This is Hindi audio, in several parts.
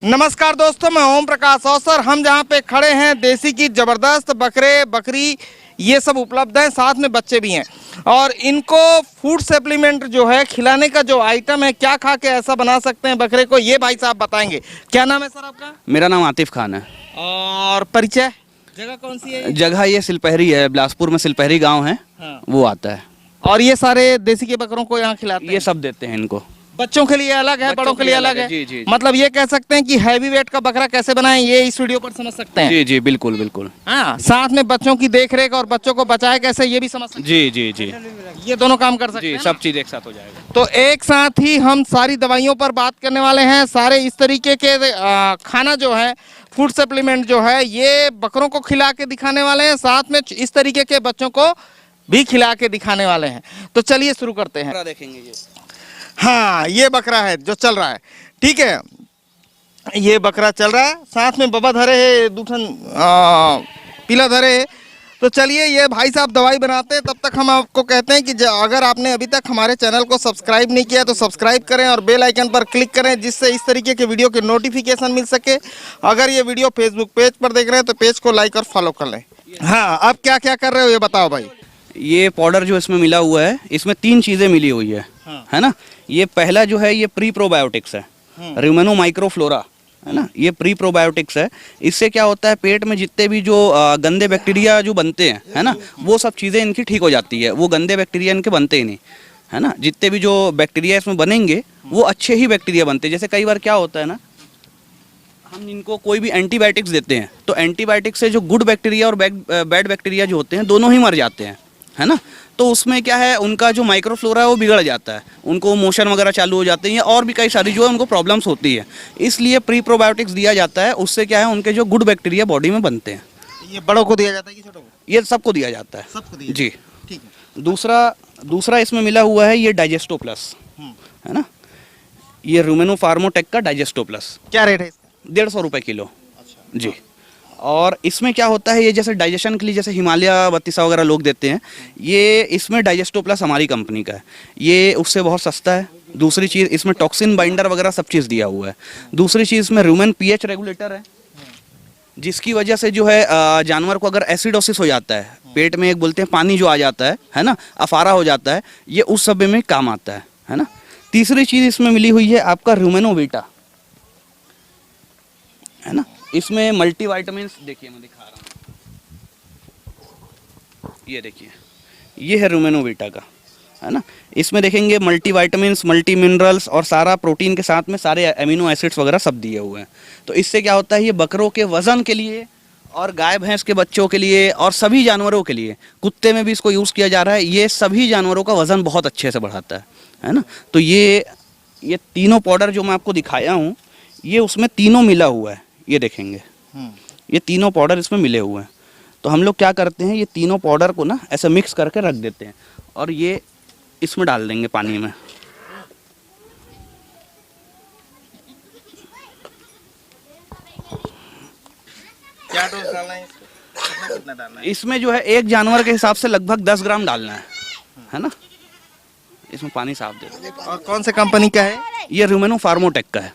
नमस्कार दोस्तों, मैं ओम प्रकाश अवसर। हम जहाँ पे खड़े हैं, देसी की जबरदस्त बकरे बकरी ये सब उपलब्ध हैं, साथ में बच्चे भी हैं। और इनको फूड सप्लीमेंट जो है, खिलाने का जो आइटम है, क्या खा के ऐसा बना सकते हैं बकरे को, ये भाई साहब बताएंगे। क्या नाम है सर आपका? मेरा नाम आतिफ खान है। और परिचय, जगह कौन सी है ये? जगह ये सिलपहरी है, बिलासपुर में सिलपहरी गांव है। हाँ। वो आता है। और ये सारे देसी के बकरों को यहाँ खिलाते हैं? ये सब देते हैं इनको। बच्चों के लिए अलग है, बड़ों के लिए अलग है? जी, जी, जी। मतलब ये कह सकते हैं कि हैवी वेट का बकरा कैसे बनाएं, ये इस वीडियो पर समझ सकते हैं। जी जी, बिल्कुल बिल्कुल। हाँ, साथ में बच्चों की देखरेख और बच्चों को बचाए कैसे, ये भी समझ सकते जी जी जी हैं। ये दोनों काम कर सकते जी, हैं सब ना? चीज़ एक साथ हो जाएगा। तो एक साथ ही हम सारी दवाइयों पर बात करने वाले हैं। सारे इस तरीके के खाना जो है, फूड सप्लीमेंट जो है, ये बकरों को खिला के दिखाने वाले हैं, साथ में इस तरीके के बच्चों को भी खिला के दिखाने वाले हैं। तो चलिए शुरू करते हैं। देखेंगे ये। हाँ, ये बकरा है जो चल रहा है, ठीक है। ये बकरा चल रहा है, साथ में बबा धरे है, दूठन पीला धरे है। तो चलिए, ये भाई साहब दवाई बनाते हैं। तब तक हम आपको कहते हैं कि अगर आपने अभी तक हमारे चैनल को सब्सक्राइब नहीं किया तो सब्सक्राइब करें और बेल आइकन पर क्लिक करें, जिससे इस तरीके के वीडियो के नोटिफिकेशन मिल सके। अगर ये वीडियो फेसबुक पेज पर देख रहे हैं तो पेज को लाइक और फॉलो कर लें। हाँ, अब क्या क्या कर रहे हो ये बताओ भाई। ये पाउडर जो इसमें मिला हुआ है, इसमें 3 चीज़ें मिली हुई है। हाँ। है ना। ये पहला जो है, ये प्री प्रोबायोटिक्स है, रिमेनो माइक्रोफ्लोरा, है ना। ये प्री प्रोबायोटिक्स है। इससे क्या होता है, पेट में जितने भी जो गंदे बैक्टीरिया जो बनते हैं, है ना, वो सब चीज़ें इनकी ठीक हो जाती है। वो गंदे बैक्टीरिया इनके बनते ही नहीं, है ना। जितने भी जो बैक्टीरिया इसमें बनेंगे वो अच्छे ही बैक्टीरिया बनते हैं। जैसे कई बार क्या होता है ना, हम इनको कोई भी एंटीबायोटिक्स देते हैं तो एंटीबायोटिक्स से जो गुड बैक्टीरिया और बैड बैक्टीरिया जो होते हैं, दोनों ही मर जाते हैं, है ना। तो उसमें क्या है, उनका जो माइक्रोफ्लोरा है वो बिगड़ जाता है, उनको मोशन वगैरह चालू हो जाते हैं, या और भी कई सारी जो है उनको प्रॉब्लम्स होती है। इसलिए प्री प्रोबायोटिक्स दिया जाता है। उससे क्या है, उनके जो गुड बैक्टीरिया बॉडी में बनते हैं। ये बड़ों को दिया जाता है कि छोटों को? ये सबको दिया जाता है। सबको दिया जी। ठीक है। दूसरा इसमें मिला हुआ है, ये डाइजेस्टो प्लस, है ना। ये रूमेनो फार्मोटेक का डाइजेस्टो प्लस। क्या रेट है इसका? 150 रुपये किलो। अच्छा। जी। और इसमें क्या होता है, ये जैसे डाइजेशन के लिए जैसे हिमालय बत्तीसा वगैरह लोग देते हैं, ये इसमें डाइजेस्टो प्लस हमारी कंपनी का है। ये उससे बहुत सस्ता है। दूसरी चीज़, इसमें टॉक्सिन बाइंडर वगैरह सब चीज़ दिया हुआ है। दूसरी चीज़, इसमें रूमेन पीएच रेगुलेटर है, जिसकी वजह से जो है जानवर को अगर एसिडोसिस हो जाता है, पेट में एक बोलते हैं पानी जो आ जाता है ना, अफारा हो जाता है, ये उस सब में काम आता है ना। तीसरी चीज़ इसमें मिली हुई है आपका रूमेनोवीटा, है ना। इसमें मल्टी वाइटामिन, देखिए मैं दिखा रहा हूँ, ये देखिए, ये है रूमेनोवीटा का, है ना। इसमें देखेंगे मल्टी वाइटामिन्स, मल्टी मिनरल्स और सारा प्रोटीन के साथ में सारे एमिनो एसिड्स वगैरह सब दिए हुए हैं। तो इससे क्या होता है, ये बकरों के वज़न के लिए और गाय भैंस के बच्चों के लिए और सभी जानवरों के लिए, कुत्ते में भी इसको यूज़ किया जा रहा है। ये सभी जानवरों का वज़न बहुत अच्छे से बढ़ाता है ना। तो ये तीनों पाउडर जो मैं आपको दिखाया हूँ, ये उसमें तीनों मिला हुआ है। ये देखेंगे, ये तीनों पाउडर इसमें मिले हुए हैं। तो हम लोग क्या करते हैं, ये तीनों पाउडर को ना ऐसे मिक्स करके रख देते हैं और ये इसमें डाल देंगे पानी में। क्या डोज डालना है इसको? कितना डालना है? इसमें जो है एक जानवर के हिसाब से लगभग 10 ग्राम डालना है ना। इसमें पानी साफ दे देंगे। और कौन से कंपनी का है? ये रूमेनो फार्मोटेक का है।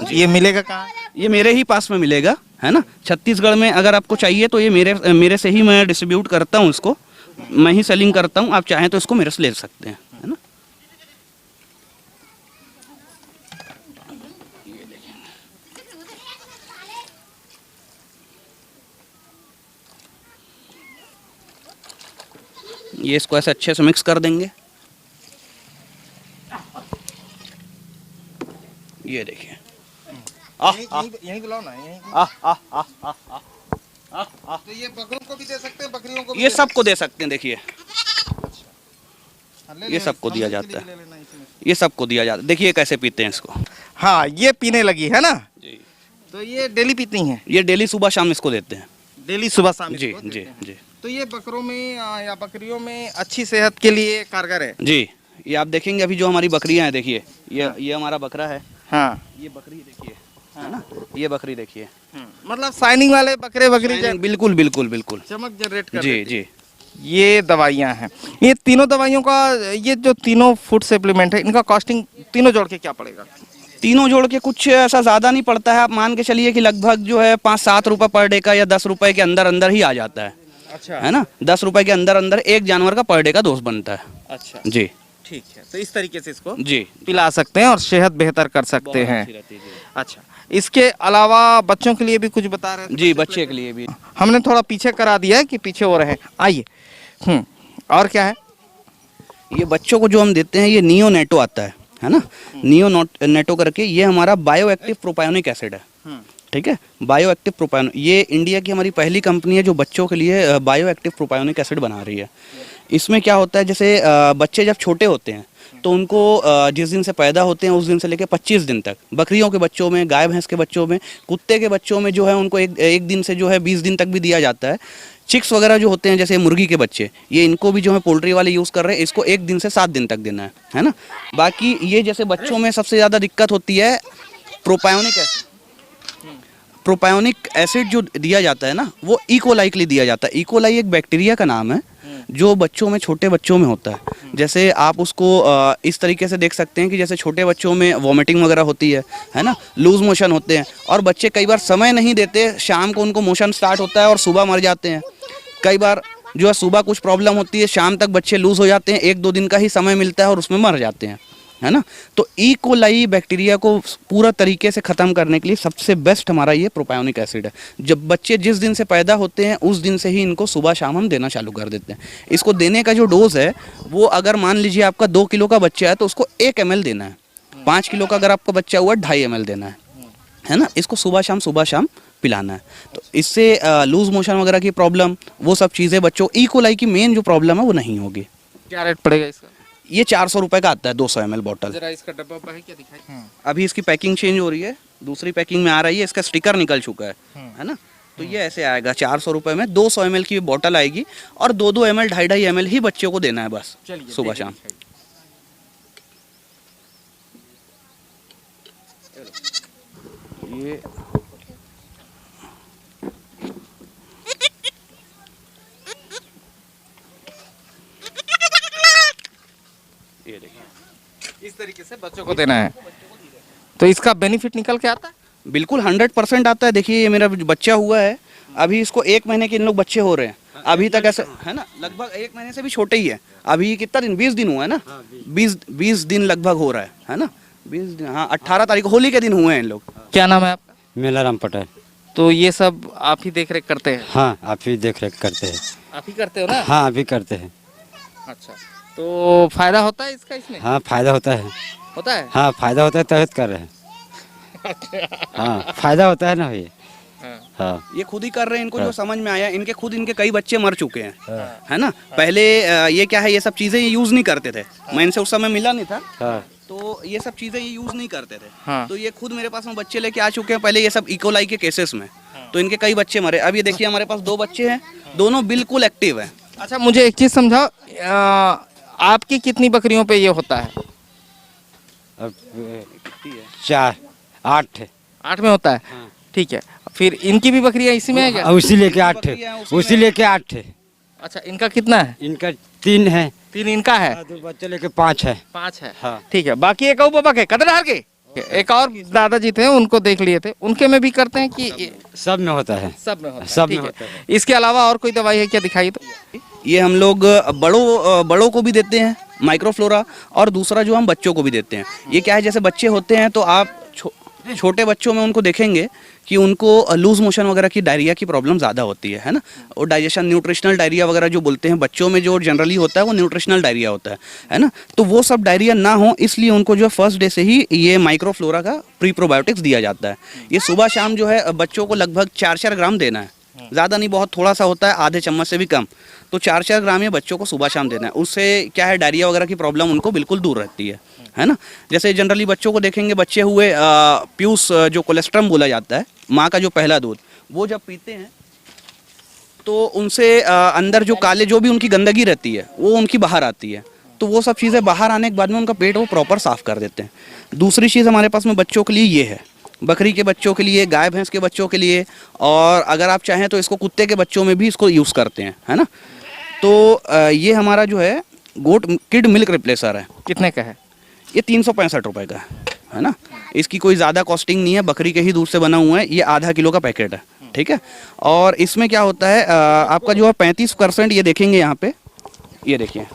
ये मिलेगा कहाँ? ये मेरे ही पास में मिलेगा, है ना। छत्तीसगढ़ में अगर आपको चाहिए तो ये मेरे से ही मैं डिस्ट्रीब्यूट करता हूँ इसको, मैं ही सेलिंग करता हूँ। आप चाहें तो इसको मेरे से ले सकते हैं, है ना। ये इसको ऐसे अच्छे से मिक्स कर देंगे। ये देखिए, यहीं बुलाओ ना, यहीं। तो ये बकरों को भी दे सकते हैं, बकरियों को भी ये दे सबको दे सकते हैं। देखिए, सकते हैं। ये सबको दिया जाता है। ले लेना इसमें। ये सबको दिया जाता है। देखिए कैसे पीते हैं इसको। हाँ, ये पीने लगी है ना। जी। तो ये डेली पीती हैं? ये डेली सुबह शाम इसको देते हैं। डेली सुबह शाम जी इसको देते जी हैं। जी तो ये बकरों में या बकरियों में अच्छी सेहत के लिए कारगर है? जी। ये आप देखेंगे अभी जो हमारी बकरियां हैं, देखिए, ये हमारा बकरा है। हाँ। ये बकरी देखिए, है ना। ये बकरी देखिए, मतलब शाइनिंग वाले बकरे बकरी बिल्कुल बिल्कुल बिल्कुल चमक जनरेट कर जी देती जी। है। ये दवाइयाँ हैं। ये तीनों दवाइयों का, ये जो तीनों फूड सप्लीमेंट है, इनका कॉस्टिंग तीनों जोड़ के क्या पड़ेगा? तीनों जोड़ के कुछ ऐसा ज़्यादा नहीं पड़ता है, आप मान के चलिए कि लगभग जो है 5-7 रुपये पर डे का या 10 रुपये के अंदर अंदर ही आ जाता है। अच्छा है ना, 10 रुपये के अंदर अंदर एक जानवर का पर डे का डोज बनता है। अच्छा जी ठीक है, तो इस तरीके से इसको जी पिला सकते हैं और सेहत बेहतर कर सकते बहुत हैं। अच्छी रहती है जी। अच्छा, इसके अलावा बच्चों के लिए भी कुछ बता रहे थे? जी बच्चे के लिए भी हमने थोड़ा पीछे करा दिया है कि पीछे हो रहे हैं, आइए। और क्या है? ये बच्चों को जो हम देते हैं ये नियो नेटो आता है ना, नियो नेटो करके, ये हमारा बायो एक्टिव प्रोपायोनिक एसिड है। ठीक है, बायो एक्टिव प्रोपायोन, ये इंडिया की हमारी पहली कंपनी है जो बच्चों के लिए बायो एक्टिव प्रोपायोनिक एसिड बना रही है। इसमें क्या होता है, जैसे बच्चे जब छोटे होते हैं तो उनको जिस दिन से पैदा होते हैं उस दिन से लेकर 25 दिन तक, बकरियों के बच्चों में, गाय भैंस के बच्चों में, कुत्ते के बच्चों में जो है उनको एक दिन से जो है 20 दिन तक भी दिया जाता है। चिक्स वगैरह जो होते हैं जैसे मुर्गी के बच्चे, ये इनको भी जो है पोल्ट्री वाले यूज़ कर रहे हैं, इसको 1 दिन से 7 दिन तक देना है ना। बाकी ये जैसे बच्चों में सबसे ज़्यादा दिक्कत होती है प्रोपायोनिक एसिड जो दिया जाता है ना, वो इकोलाई के लिए दिया जाता है। इकोलाई एक बैक्टीरिया का नाम है जो बच्चों में, छोटे बच्चों में होता है। जैसे आप उसको इस तरीके से देख सकते हैं कि जैसे छोटे बच्चों में वॉमिटिंग वगैरह होती है ना, लूज मोशन होते हैं, और बच्चे कई बार समय नहीं देते, शाम को उनको मोशन स्टार्ट होता है और सुबह मर जाते हैं। कई बार जो है सुबह कुछ प्रॉब्लम होती है, शाम तक बच्चे लूज हो जाते हैं, 1-2 दिन का ही समय मिलता है और उसमें मर जाते हैं, है ना। तो इकोलाई बैक्टीरिया को पूरा तरीके से ख़त्म करने के लिए सबसे बेस्ट हमारा ये प्रोपायोनिक एसिड है। जब बच्चे जिस दिन से पैदा होते हैं उस दिन से ही इनको सुबह शाम हम देना चालू कर देते हैं। इसको देने का जो डोज है वो, अगर मान लीजिए आपका 2 किलो का बच्चा है तो उसको 1 ml देना है। 5 किलो का अगर आपका बच्चा हुआ 2.5 ml देना है ना। इसको सुबह शाम पिलाना है। तो इससे लूज मोशन वगैरह की प्रॉब्लम, वो सब चीज़ें बच्चों, इकोलाई की मेन जो प्रॉब्लम है वो नहीं होगी। क्या रेट पड़ेगा इसका? ये 400 रुपये का आता है 200 ml बॉटल। जरा इसका डब्बा है क्या दिखाई? अभी इसकी पैकिंग चेंज हो रही है, दूसरी पैकिंग में आ रही है, इसका स्टिकर निकल चुका है ना। तो ये ऐसे आएगा 400 रुपये में 200 ml की बॉटल आएगी, और 2-2 ml 2.5 ml ही बच्चों को देना है बस, सुबह शाम। ये देखिए, इस तरीके से बच्चों को देना है, तो इसका बेनिफिट निकल के आता है? बिल्कुल 100% आता है। देखिए ये मेरा बच्चा हुआ है, अभी इसको 1 महीने के इन लोग बच्चे हो रहे हैं, अभी तक ऐसा है ना, लगभग 1 महीने से भी छोटे ही है। अभी कितना दिन, 20 दिन हुआ है ना, 20 दिन लगभग हो रहा है ना, 20 दिन। हाँ, 18 तारीख होली के दिन हुए हैं इन लोग। क्या नाम है आपका? मेलाराम पटेल। तो ये सब आप ही देख रेख करते हैं? हाँ, आप ही देख रेख करते हैं। आप ही करते हो ना? हाँ, आप ही करते हैं। अच्छा, तो फायदा होता है इसका इसमें? हाँ, फायदा होता है। होता है? हाँ, फायदा होता है तभी कर रहे हैं। हाँ, फायदा होता है ना ये। हाँ, ये खुद ही कर रहे हैं, इनको जो समझ में आया, इनके कई बच्चे मर चुके हैं, है ना। पहले ये क्या है, ये सब चीज़ें ये यूज़ नहीं करते थे, मैं इनसे उस समय मिला नहीं था, हाँ, तो ये सब चीज़ें ये यूज़ नहीं करते थे। हाँ। तो ये खुद मेरे पास में बच्चे लेके आ चुके हैं पहले, ये सब इकोलाई के केसेस में, तो इनके कई बच्चे मरे। अब ये देखिए हमारे पास 2 बच्चे हैं, दोनों बिल्कुल एक्टिव हैं। अच्छा, मुझे एक चीज़ समझाओ, आपकी कितनी बकरियों पे ये होता है? अब 4, 8 है। 8 में होता है? हाँ। ठीक है, फिर इनकी भी बकरियां इसी में है क्या? उसी लेके 8 है, उसी लेके 8 है। अच्छा, इनका कितना है? इनका 3 है। 3 इनका है? 2 बच्चे लेके 5 है। 5 है? हाँ। ठीक है, बाकी एक और बबक है कदरहार के, एक और दादाजी थे उनको देख लिए थे, उनके में भी करते हैं कि? सब में होता है। सब में होता है? सब में ठीक है। होता है। इसके अलावा और कोई दवाई है क्या, दिखाइए तो। ये हम लोग बड़ों को भी देते हैं माइक्रोफ्लोरा, और दूसरा जो हम बच्चों को भी देते हैं। ये क्या है, जैसे बच्चे होते हैं तो आप छोटे बच्चों में उनको देखेंगे कि उनको लूज मोशन वगैरह की, डायरिया की प्रॉब्लम ज़्यादा होती है ना, और डाइजेशन, न्यूट्रिशनल डायरिया वगैरह जो बोलते हैं बच्चों में, जो जनरली होता है वो न्यूट्रिशनल डायरिया होता है ना। तो वो सब डायरिया ना हो, इसलिए उनको जो फर्स्ट डे से ही ये माइक्रोफ्लोरा का प्री प्रोबायोटिक्स दिया जाता है। ये सुबह शाम जो है बच्चों को लगभग 4-4 ग्राम देना है, ज़्यादा नहीं, बहुत थोड़ा सा होता है, आधे चम्मच से भी कम। तो 4-4 ग्राम ये बच्चों को सुबह शाम देना है। उससे क्या है, डायरिया वगैरह की प्रॉब्लम उनको बिल्कुल दूर रहती है ना। जैसे जनरली बच्चों को देखेंगे, बच्चे हुए प्यूस जो कोलेस्ट्रम बोला जाता है, माँ का जो पहला दूध, वो जब पीते हैं तो उनसे अंदर जो काले, जो भी उनकी गंदगी रहती है वो उनकी बाहर आती है। तो वो सब चीज़ें बाहर आने के बाद में उनका पेट वो प्रॉपर साफ़ कर देते हैं। दूसरी चीज़ हमारे पास में बच्चों के लिए ये है, बकरी के बच्चों के लिए, गाय भैंस के बच्चों के लिए, और अगर आप चाहें तो इसको कुत्ते के बच्चों में भी इसको यूज़ करते हैं, है ना। तो ये हमारा जो है गोट किड मिल्क रिप्लेसर है। कितने का है? ये 365 रुपये का है ना। इसकी कोई ज़्यादा कॉस्टिंग नहीं है, बकरी के ही दूध से बना हुआ है, ये आधा किलो का पैकेट है, ठीक है। और इसमें क्या होता है आपका जो है 35% ये देखेंगे यहाँ पे, ये देखिए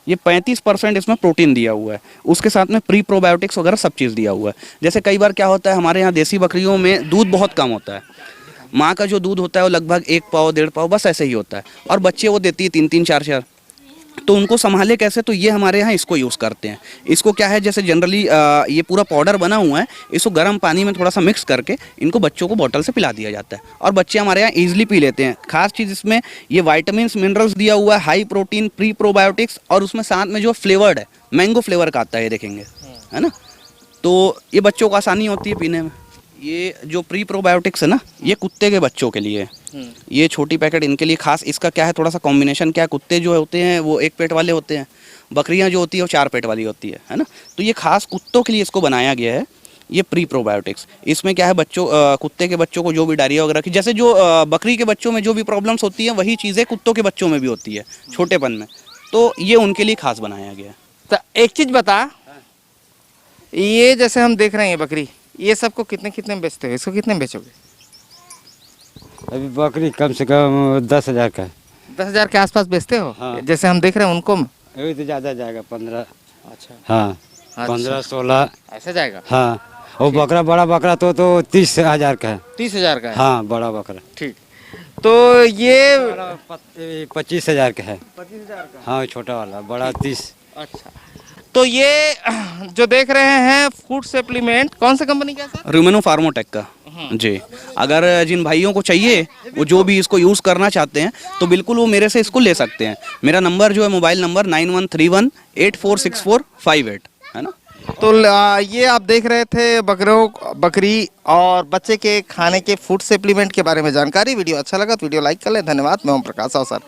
ये 35% इसमें प्रोटीन दिया हुआ है, उसके साथ में प्री प्रोबायोटिक्स वगैरह सब चीज़ दिया हुआ है। जैसे कई बार क्या होता है हमारे यहाँ देसी बकरियों में दूध बहुत कम होता है, माँ का जो दूध होता है वो लगभग 1 पाव 1.5 पाव बस ऐसे ही होता है, और बच्चे वो देती है 3-3 4-4, तो उनको संभाले कैसे, तो ये हमारे यहाँ इसको यूज़ करते हैं। इसको क्या है जैसे जनरली ये पूरा पाउडर बना हुआ है, इसको गर्म पानी में थोड़ा सा मिक्स करके इनको बच्चों को बोतल से पिला दिया जाता है, और बच्चे हमारे यहाँ ईजिली पी लेते हैं। खास चीज़ इसमें ये वाइटामिन मिनरल्स दिया हुआ है, हाई प्रोटीन, प्री प्रोबायोटिक्स, और उसमें साथ में जो फ्लेवर्ड है, मैंगो फ्लेवर का आता है, ये देखेंगे है ना, तो ये बच्चों को आसानी होती है पीने में। ये जो प्री प्रोबायोटिक्स है ना, ये कुत्ते के बच्चों के लिए है, ये छोटी पैकेट इनके लिए खास। इसका क्या है थोड़ा सा कॉम्बिनेशन क्या है, कुत्ते जो होते हैं वो 1 पेट वाले होते हैं, बकरियां जो होती है वो 4 पेट वाली होती है ना, तो ये खास कुत्तों के लिए इसको बनाया गया है, ये प्री प्रोबायोटिक्स। इसमें क्या है बच्चों कुत्ते के बच्चों को जो भी डायरिया वगैरह की, जैसे जो बकरी के बच्चों में जो भी प्रॉब्लम्स होती है वही चीज़ें कुत्तों के बच्चों में भी होती है छोटेपन में, तो ये उनके लिए खास बनाया गया है। तो एक चीज बता, ये जैसे हम देख रहे हैं बकरी, ये सबको कितने में बेचते हो, इसको कितने में बेचोगे? अभी बकरी कम से कम 10,000 का है। 10,000 के आसपास बेचते हो? हाँ। जैसे हम देख रहे हैं उनको। अभी तो ज़्यादा जाएगा 15। अच्छा, हाँ 15-16 ऐसा जाएगा। हाँ, और बकरा बड़ा बकरा तो 30,000 का है। 30,000 का है? हाँ बड़ा बकरा। ठीक, तो ये 25,000 का है। 25,000 का। हाँ छोटा वाला, बड़ा 30। अच्छा, तो ये जो देख रहे हैं फूड सप्लीमेंट कौन सा कंपनी का है सर? रूमेनो फार्मोटेक का जी। अगर जिन भाइयों को चाहिए वो जो भी इसको यूज़ करना चाहते हैं तो बिल्कुल वो मेरे से इसको ले सकते हैं। मेरा नंबर जो है मोबाइल नंबर 9131846458 है ना। तो ये आप देख रहे थे बकरी और बच्चे के खाने के फूड सप्लीमेंट के बारे में जानकारी। वीडियो अच्छा लगा तो वीडियो लाइक कर ले। धन्यवाद। मैं ओम प्रकाश अवसर।